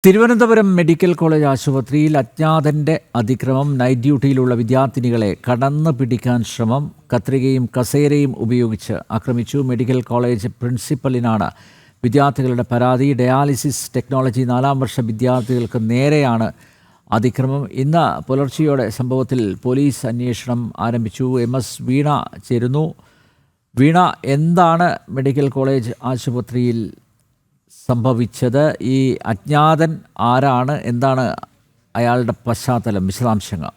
Thiruvananthapuram medical college ആശുപത്രിയിൽ അജ്ഞാതന്റെ അതിക്രമം. Night ഡ്യൂട്ടിയിലുള്ള വിദ്യാർത്ഥിനികളെ കടന്നു പിടിക്കാൻ ശ്രമം. കത്രികയും കസേരയും ഉപയോഗിച്ച് ആക്രമിച്ചു. മെഡിക്കൽ കോളേജ് പ്രിൻസിപ്പലിനാണ് വിദ്യാർത്ഥികളുടെ പരാതി. ഡയാലിസിസ് ടെക്നോളജി 4ാം വർഷ വിദ്യാർത്ഥികൾക്ക് നേരെയാണ് അതിക്രമം. ഇന്ന് പുലർച്ചെയോടെ സംഭവത്തിൽ പോലീസ് അന്വേഷണം ആരംഭിച്ചു. MS വീണ ചേരുന്നു. വീണ, എന്താണ് മെഡിക്കൽ കോളേജ് ആശുപത്രിയിൽ സംഭവിച്ചത്? ഈ അജ്ഞാതൻ ആരാണ്? എന്താണ് അയാളുടെ പശ്ചാത്തലം? വിശദാംശങ്ങൾ.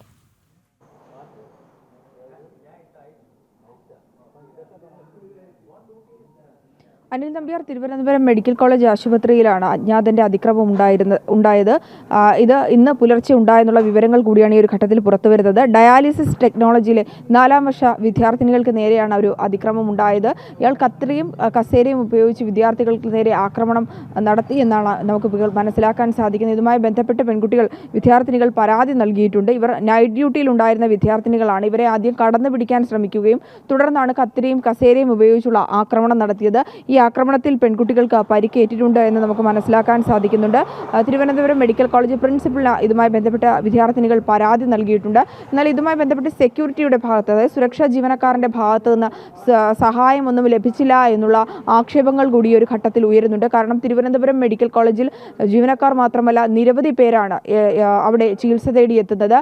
അനിൽ നമ്പ്യാർ, തിരുവനന്തപുരം മെഡിക്കൽ കോളേജ് ആശുപത്രിയിലാണ് അജ്ഞാതന്റെ അതിക്രമം ഉണ്ടായത്. ഇത് ഇന്ന് പുലർച്ചെ ഉണ്ടായെന്നുള്ള വിവരങ്ങൾ കൂടിയാണ് ഈ ഒരു ഘട്ടത്തിൽ പുറത്തുവരുന്നത്. ഡയാലിസിസ് ടെക്നോളജിയിലെ 4ാം വർഷ വിദ്യാർത്ഥിനികൾക്ക് നേരെയാണ് ഒരു അതിക്രമം ഉണ്ടായത്. ഇയാൾ കത്രിയും കസേരയും ഉപയോഗിച്ച് വിദ്യാർത്ഥികൾക്ക് നേരെ ആക്രമണം നടത്തി എന്നാണ് നമുക്ക് മനസ്സിലാക്കാൻ സാധിക്കുന്നത്. ഇതുമായി ബന്ധപ്പെട്ട് വിദ്യാർത്ഥിനികൾ പരാതി നൽകിയിട്ടുണ്ട്. ഇവർ നൈറ്റ് ഡ്യൂട്ടിയിൽ ഉണ്ടായിരുന്ന വിദ്യാർത്ഥിനികളാണ്. ഇവരെ ആദ്യം കടന്നു പിടിക്കാൻ ശ്രമിക്കുകയും തുടർന്നാണ് കത്രിയും കസേരയും ഉപയോഗിച്ചുള്ള ആക്രമണം നടത്തിയത്. ഈ ആക്രമണത്തിൽ പെൺകുട്ടികൾക്ക് പരിക്കേറ്റിട്ടുണ്ട് എന്ന് നമുക്ക് മനസ്സിലാക്കാൻ സാധിക്കുന്നുണ്ട്. തിരുവനന്തപുരം മെഡിക്കൽ കോളേജ് പ്രിൻസിപ്പലിന് ഇതുമായി ബന്ധപ്പെട്ട വിദ്യാർത്ഥിനികൾ പരാതി നൽകിയിട്ടുണ്ട്. എന്നാൽ ഇതുമായി ബന്ധപ്പെട്ട് സെക്യൂരിറ്റിയുടെ ഭാഗത്ത്, അതായത് സുരക്ഷാ ജീവനക്കാരൻ്റെ ഭാഗത്ത് നിന്ന് സഹായമൊന്നും ലഭിച്ചില്ല എന്നുള്ള ആക്ഷേപങ്ങൾ കൂടി ഒരു ഘട്ടത്തിൽ ഉയരുന്നുണ്ട്. കാരണം തിരുവനന്തപുരം മെഡിക്കൽ കോളേജിൽ ജീവനക്കാർ മാത്രമല്ല, നിരവധി പേരാണ് അവിടെ ചികിത്സ തേടി എത്തുന്നത്.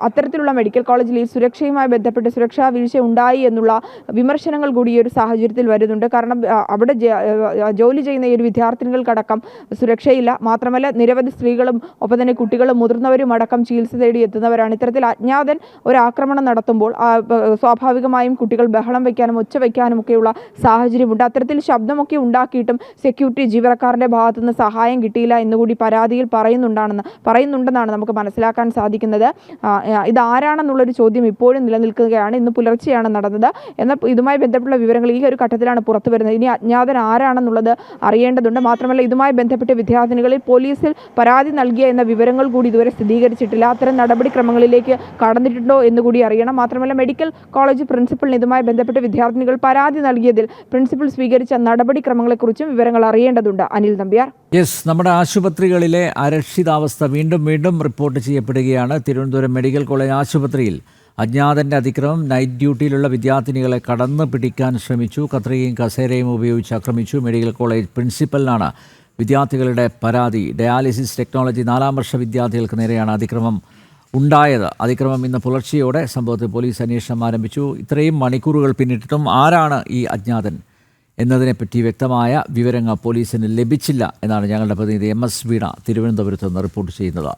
അത്തരത്തിലുള്ള മെഡിക്കൽ കോളേജിൽ ഈ സുരക്ഷയുമായി ബന്ധപ്പെട്ട് സുരക്ഷാ വീഴ്ച ഉണ്ടായി എന്നുള്ള വിമർശനങ്ങൾ കൂടി ഈ ഒരു സാഹചര്യത്തിൽ വരുന്നുണ്ട്. കാരണം അവിടെ ജോലി ചെയ്യുന്ന ഈ ഒരു വിദ്യാർത്ഥിനികൾക്കടക്കം സുരക്ഷയില്ല. മാത്രമല്ല, നിരവധി സ്ത്രീകളും ഒപ്പം തന്നെ കുട്ടികളും മുതിർന്നവരും അടക്കം ചികിത്സ തേടി എത്തുന്നവരാണ്. ഇത്തരത്തിൽ അജ്ഞാതൻ ഒരു ആക്രമണം നടത്തുമ്പോൾ സ്വാഭാവികമായും കുട്ടികൾ ബഹളം വയ്ക്കാനും ഒച്ച വയ്ക്കാനും ഒക്കെയുള്ള സാഹചര്യമുണ്ട്. അത്തരത്തിൽ ശബ്ദമൊക്കെ ഉണ്ടാക്കിയിട്ടും സെക്യൂരിറ്റി ജീവനക്കാരൻ്റെ ഭാഗത്തുനിന്ന് സഹായം കിട്ടിയില്ല എന്നുകൂടി പരാതിയിൽ പറയുന്നുണ്ടെന്നാണ് നമുക്ക് മനസ്സിലാക്കാൻ സാധിക്കുന്നത്. ഇതാരാണെന്നുള്ളൊരു ചോദ്യം ഇപ്പോഴും നിലനിൽക്കുകയാണ്. ഇന്ന് പുലർച്ചെയാണ് നടന്നത്. എന്നാൽ ഇതുമായി ബന്ധപ്പെട്ടുള്ള വിവരങ്ങൾ ഈ ഒരു ഘട്ടത്തിലാണ് പുറത്തു വരുന്നത്. ഇനി അജ്ഞാതൻ ആരാണെന്നുള്ളത് അറിയേണ്ടതുണ്ട്. മാത്രമല്ല, ഇതുമായി ബന്ധപ്പെട്ട് വിദ്യാർത്ഥിനികളിൽ പോലീസിൽ പരാതി നൽകിയ എന്ന വിവരങ്ങൾ കൂടി ഇതുവരെ സ്ഥിരീകരിച്ചിട്ടില്ല. അത്തരം നടപടിക്രമങ്ങളിലേക്ക് കടന്നിട്ടുണ്ടോ എന്നുകൂടി അറിയണം. മാത്രമല്ല, മെഡിക്കൽ കോളേജ് പ്രിൻസിപ്പലിന് ഇതുമായി ബന്ധപ്പെട്ട് വിദ്യാർത്ഥിനികൾ പരാതി നൽകിയതിൽ പ്രിൻസിപ്പൽ സ്വീകരിച്ച നടപടിക്രമങ്ങളെക്കുറിച്ചും വിവരങ്ങൾ അറിയേണ്ടതുണ്ട്. അനിൽ നമ്പ്യാർ. നമ്മുടെ ആശുപത്രികളിലെ അരക്ഷിതാവസ്ഥ വീണ്ടും റിപ്പോർട്ട് ചെയ്യപ്പെടുകയാണ്. തിരുവനന്തപുരം മെഡിക്കൽ കോളേജ് ആശുപത്രിയിൽ അജ്ഞാതന്റെ അതിക്രമം. നൈറ്റ് ഡ്യൂട്ടിയിലുള്ള വിദ്യാർത്ഥിനികളെ കടന്നു പിടിക്കാൻ ശ്രമിച്ചു. കത്രികയും കസേരയും ഉപയോഗിച്ച് ആക്രമിച്ചു. മെഡിക്കൽ കോളേജ് പ്രിൻസിപ്പലിനാണ് വിദ്യാർത്ഥികളുടെ പരാതി. ഡയാലിസിസ് ടെക്നോളജി 4ാം വർഷ വിദ്യാർത്ഥികൾക്ക് നേരെയാണ് അതിക്രമം ഉണ്ടായത്. അതിക്രമം ഇന്ന് പുലർച്ചെയോടെ സംഭവത്തിൽ പോലീസ് അന്വേഷണം ആരംഭിച്ചു. ഇത്രയും മണിക്കൂറുകൾ പിന്നിട്ടിട്ടും ആരാണ് ഈ അജ്ഞാതൻ എന്നതിനെപ്പറ്റി വ്യക്തമായ വിവരങ്ങൾ പോലീസിന് ലഭിച്ചില്ല എന്നാണ് ഞങ്ങളുടെ പ്രതിനിധി MS വീണ തിരുവനന്തപുരത്ത് നിന്ന് റിപ്പോർട്ട് ചെയ്യുന്നത്.